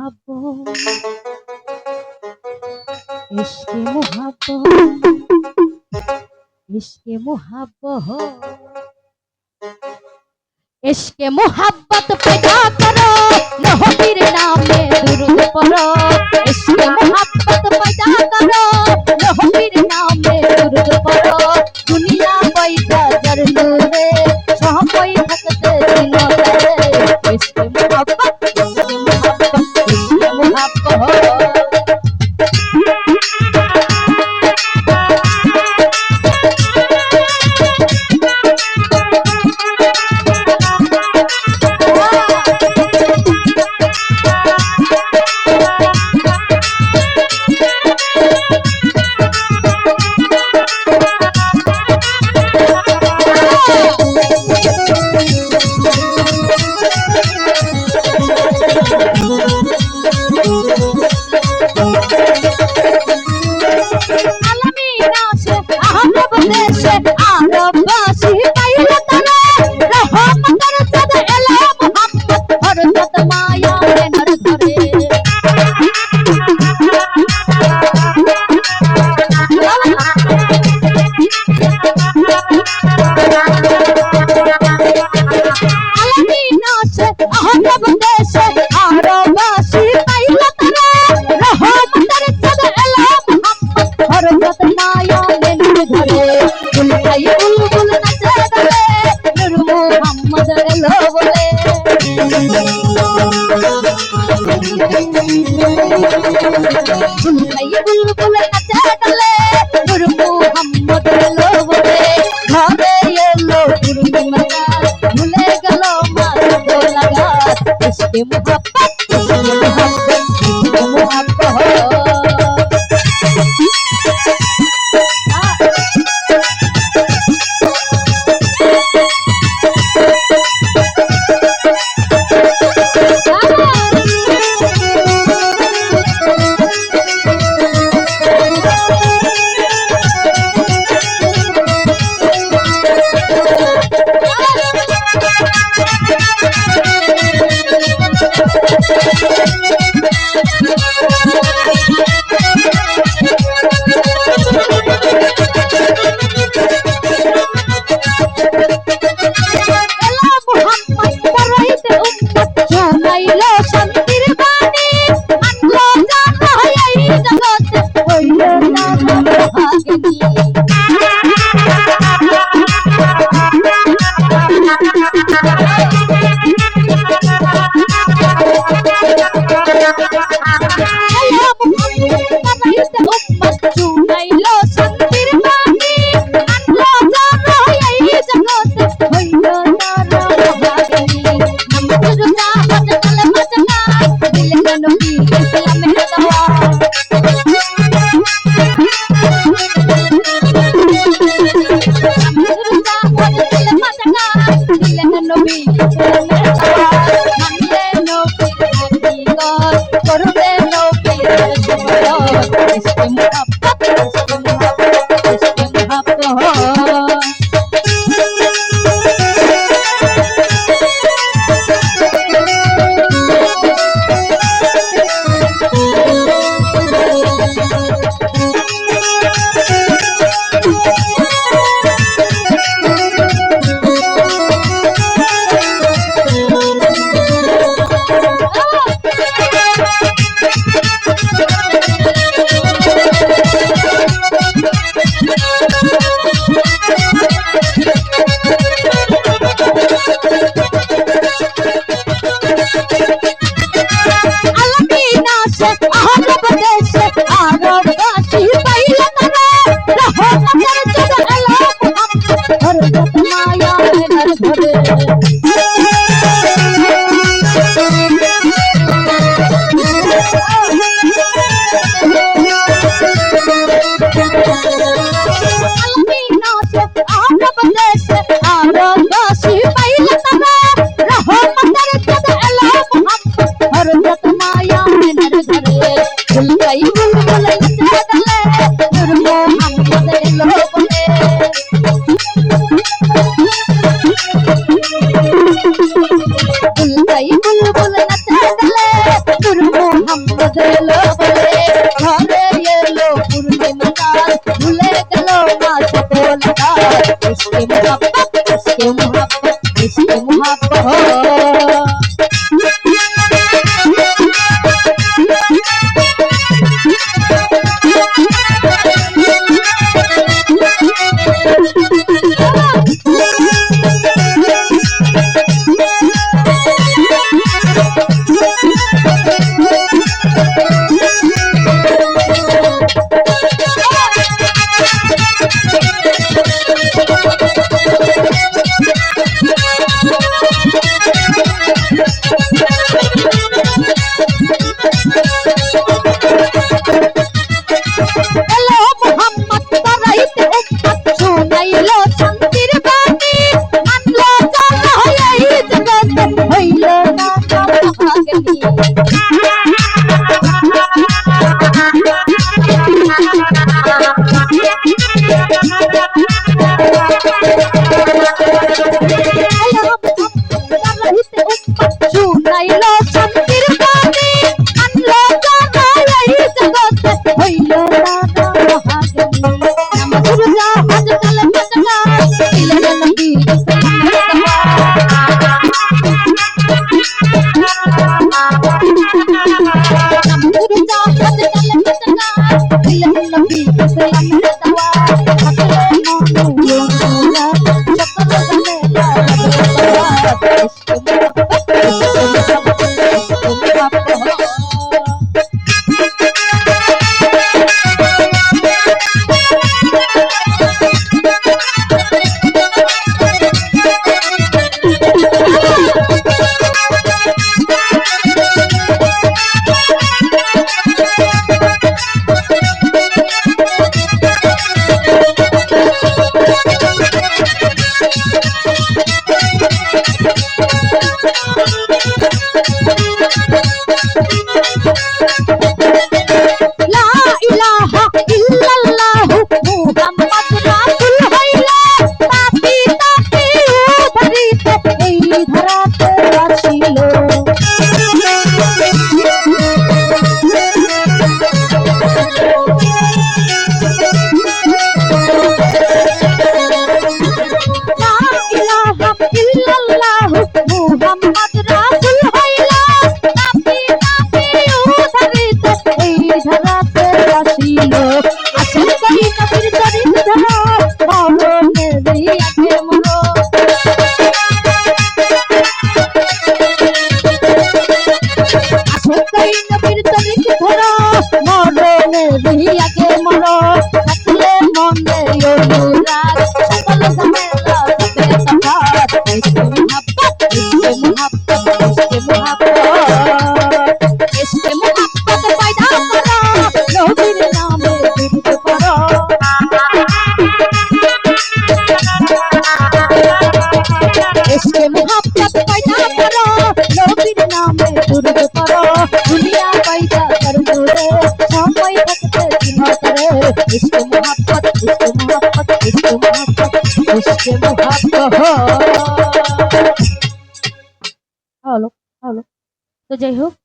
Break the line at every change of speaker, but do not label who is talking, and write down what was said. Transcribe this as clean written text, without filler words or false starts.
मोहब्बत इश्क मोहब्बत इश्क मोहब्बत इश्क मोहब्बत पैदा करो नबीर नामे दुरूद पढ़ो इश्क मोहब्बत पैदा करो नबीर नामे दुरूद पढ़ो दुनिया पैदा जरलू रे सबै থাকতে দিন রে इश्क मोहब्बत इश्क मोहब्बत इश्क मोहब्बत बुलबुल नचा गले नूर मोहम्मद लो बोले घरे एलो पूर्णिमा भूले गलो मार को लगा इश्क मोहब्बत इश्क मोहब्बत बुलबुल नचा गले মোহাম্মদ এলো বলে ঘরে এলো পূর্ণিমা চাঁদ ভুলে গেল মা সকল কাজ ইশকে মোহাব্বত ইশকে মোহাব্বত ইশকে মোহাব্বত इसके मोहब्बत पैदा करो नबीर नामे दुरूद पढ़ो दुनिया पैदा कर दे समय भक्ते जिना करे इसके मोहब्बत इसके मोहब्बत इसके मोहब्बत इसके मोहब्बत हेलो हेलो तो যাই হোক